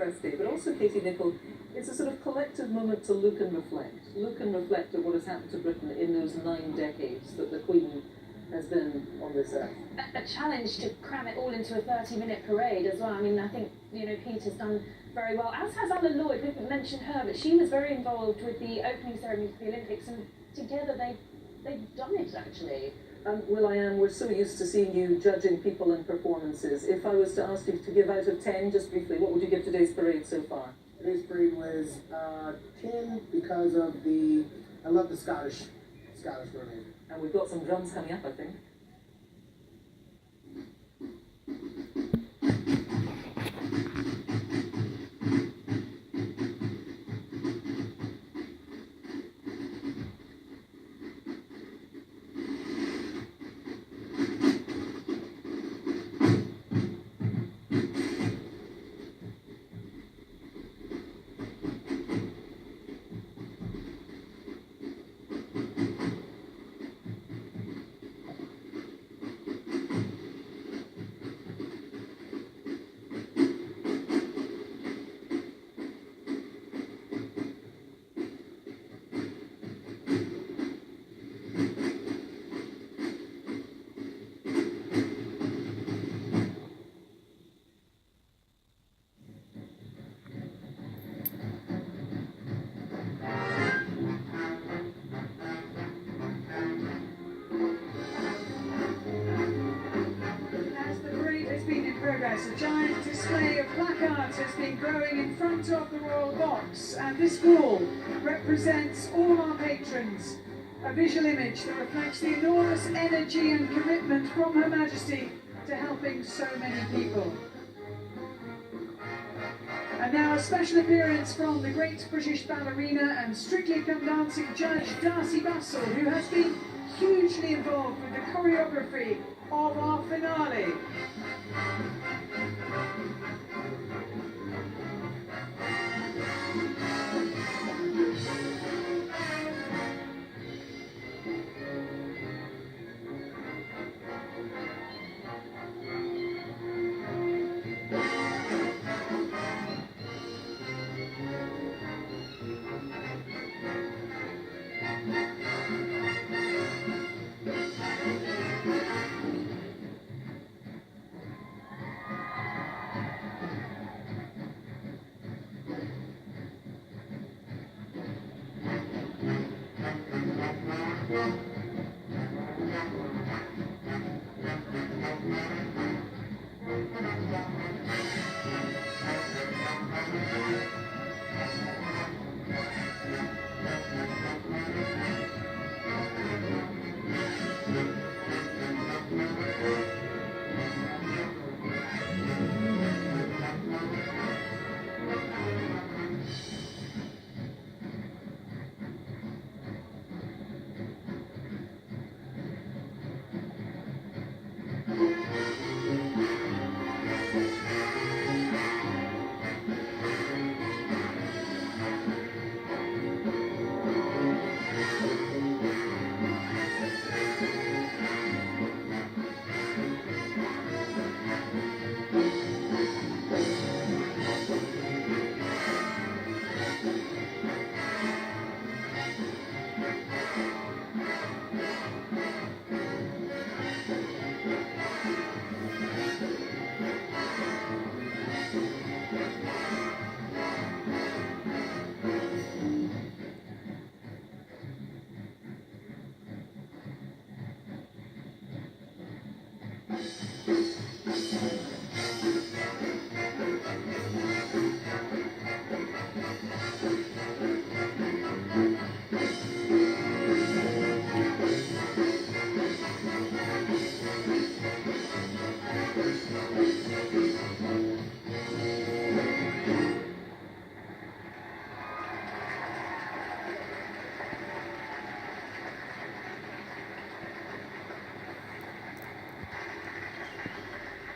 birthday, but also, Katie Nicholl, it's a sort of collective moment to look and reflect. Look and reflect at what has happened to Britain in those 9 decades that the Queen has been on this earth. A challenge to cram it all into a 30-minute parade as well. I mean, I think, Pete has done very well, as has Alan Lloyd. We haven't mentioned her, but she was very involved with the opening ceremony for the Olympics, and together they've done it, actually. Will.i.am, we're so used to seeing you judging people and performances. If I was to ask you to give out of 10, just briefly, what would you give today's parade so far? Today's parade was 10 because of I love the Scottish parade. And we've got some drums coming up, I think. A giant display of placards has been growing in front of the Royal Box, and this wall represents all our patrons. A visual image that reflects the enormous energy and commitment from Her Majesty to helping so many people. And now a special appearance from the great British ballerina and Strictly Come Dancing judge Darcey Bussell, who has been hugely involved with the choreography of our finale.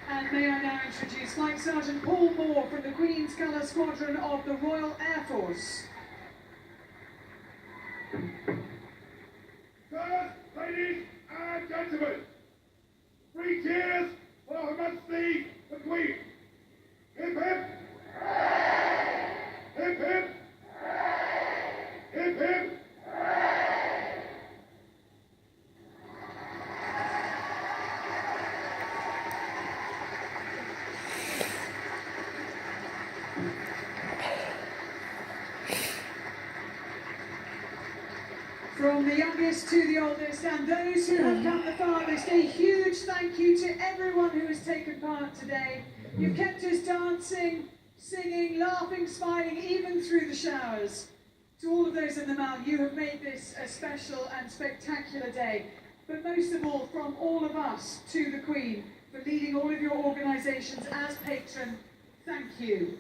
And may I now introduce Flight Sergeant Paul Moore from the Queen's Colour Squadron of the Royal Air Force. Sirs, ladies and gentlemen, 3 cheers for Her Majesty the Queen. Hip hip! From the youngest to the oldest and those who have come the farthest, a huge thank you to everyone who has taken part today. You've kept us dancing, singing, laughing, smiling, even through the showers. To all of those in the Mall, you have made this a special and spectacular day. But most of all, from all of us to the Queen, for leading all of your organisations as patron, thank you.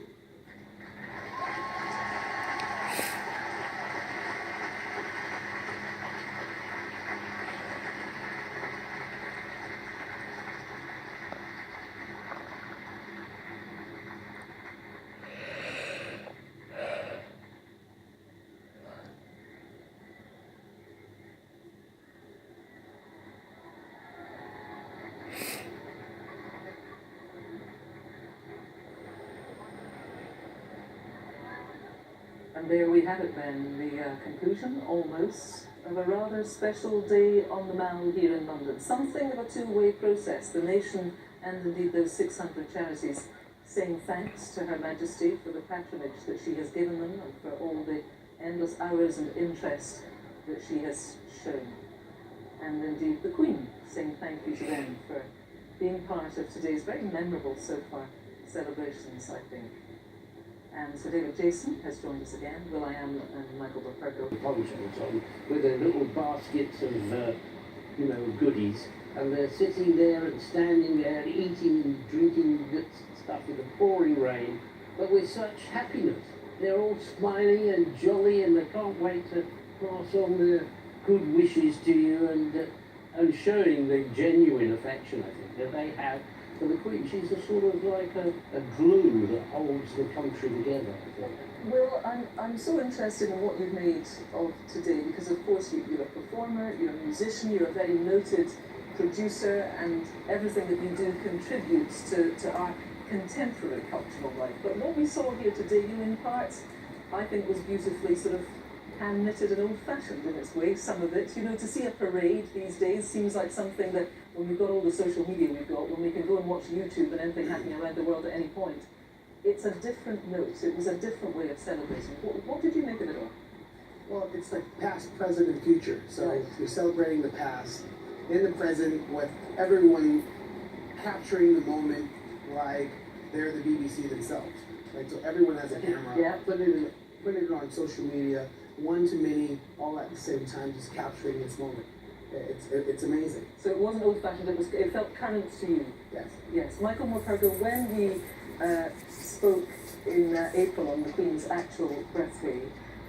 And there we have it then, the conclusion, almost, of a rather special day on the Mall here in London. Something of a two-way process. The nation and indeed those 600 charities saying thanks to Her Majesty for the patronage that she has given them and for all the endless hours and interest that she has shown. And indeed the Queen saying thank you to them for being part of today's very memorable so far celebrations, I think. And Sir David Jason has joined us again, will.i.am and Michael Buperko. Constables on with their little baskets of, goodies, and they're sitting there and standing there and eating and drinking bits and stuff in the pouring rain, but with such happiness. They're all smiling and jolly, and they can't wait to pass on their good wishes to you and showing the genuine affection, I think, that they have for the Queen. She's a sort of like a glue that holds the country together, I think. Well, I'm so interested in what you've made of today because, of course, you're a performer, you're a musician, you're a very noted producer, and everything that you do contributes to our contemporary cultural life. But what we saw here today, you in part, I think was beautifully sort of hand-knitted and old-fashioned in its way, some of it. You know, to see a parade these days seems like something that, when we've got all the social media we've got, when we can go and watch YouTube and anything happening around the world at any point, it's a different note. It was a different way of celebrating. What did you make of it all? Well, it's like past, present, and future. So Right. you're celebrating the past in the present with everyone capturing the moment like they're the BBC themselves. Right? So everyone has a camera, Yeah. putting it on social media, one to many, all at the same time, just capturing this moment. It's amazing. So it wasn't old-fashioned, it felt current to you. Yes. Yes, Michael Morpurgo, when we spoke in April on the Queen's actual birthday,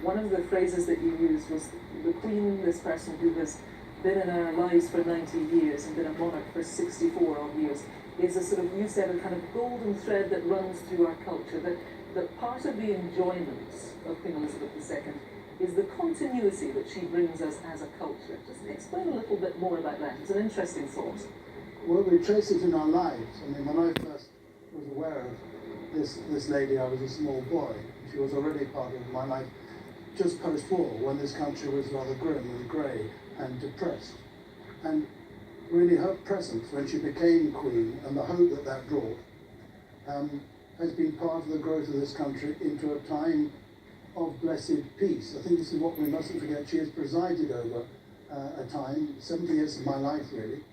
one of the phrases that you used was the Queen, this person who has been in our lives for 90 years and been a monarch for 64 odd years, is a sort of, you said, a kind of golden thread that runs through our culture, that part of the enjoyment of Queen Elizabeth II is the continuity that she brings us as a culture. Just explain a little bit more about that. It's an interesting thought. Well, we trace it in our lives. I mean, when I first was aware of this lady, I was a small boy. She was already part of my life just post-war, when this country was rather grim and grey and depressed. And really her presence when she became Queen and the hope that that brought has been part of the growth of this country into a time of blessed peace. I think this is what we mustn't forget. She has presided over a time, 70 years of my life really,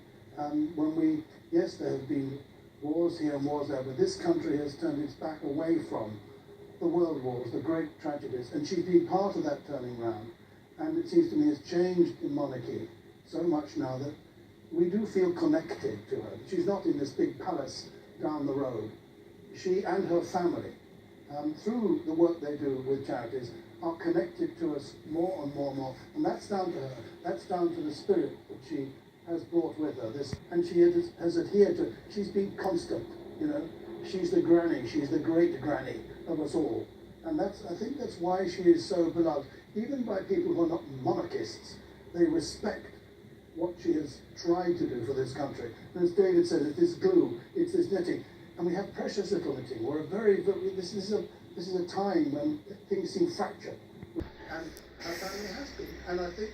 when yes, there have been wars here and wars there, but this country has turned its back away from the world wars, the great tragedies, and she's been part of that turning round. And it seems to me has changed in monarchy so much now that we do feel connected to her. She's not in this big palace down the road. She and her family, through the work they do with charities, are connected to us more and more and more. And that's down to her. That's down to the spirit that she has brought with her. And she has adhered to, she's been constant, you know. She's the granny, she's the great granny of us all. And I think that's why she is so beloved. Even by people who are not monarchists, they respect what she has tried to do for this country. And as David said, it's this glue, it's this knitting. And we have precious little knitting. This is a time when things seem fractured. And her family has been. And I think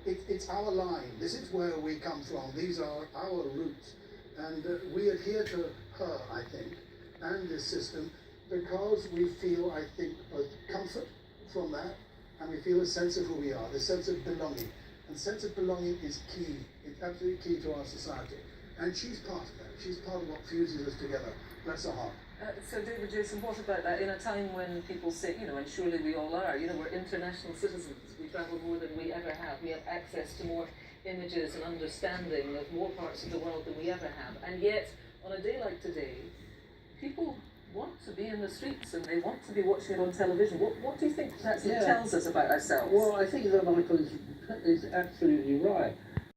it's our line. This is where we come from. These are our roots. And we adhere to her, I think, and this system because we feel, I think, both comfort from that, and we feel a sense of who we are, the sense of belonging. And sense of belonging is key. It's absolutely key to our society. And she's part of that. She's part of what fuses us together. Bless her heart. So David Jason, what about that? In a time when people say, you know, and surely we all are, you know, we're international citizens. We travel more than we ever have. We have access to more images and understanding of more parts of the world than we ever have. And yet, on a day like today, people want to be in the streets and they want to be watching it on television. What do you think that tells us about ourselves? Well, I think that Michael is absolutely right.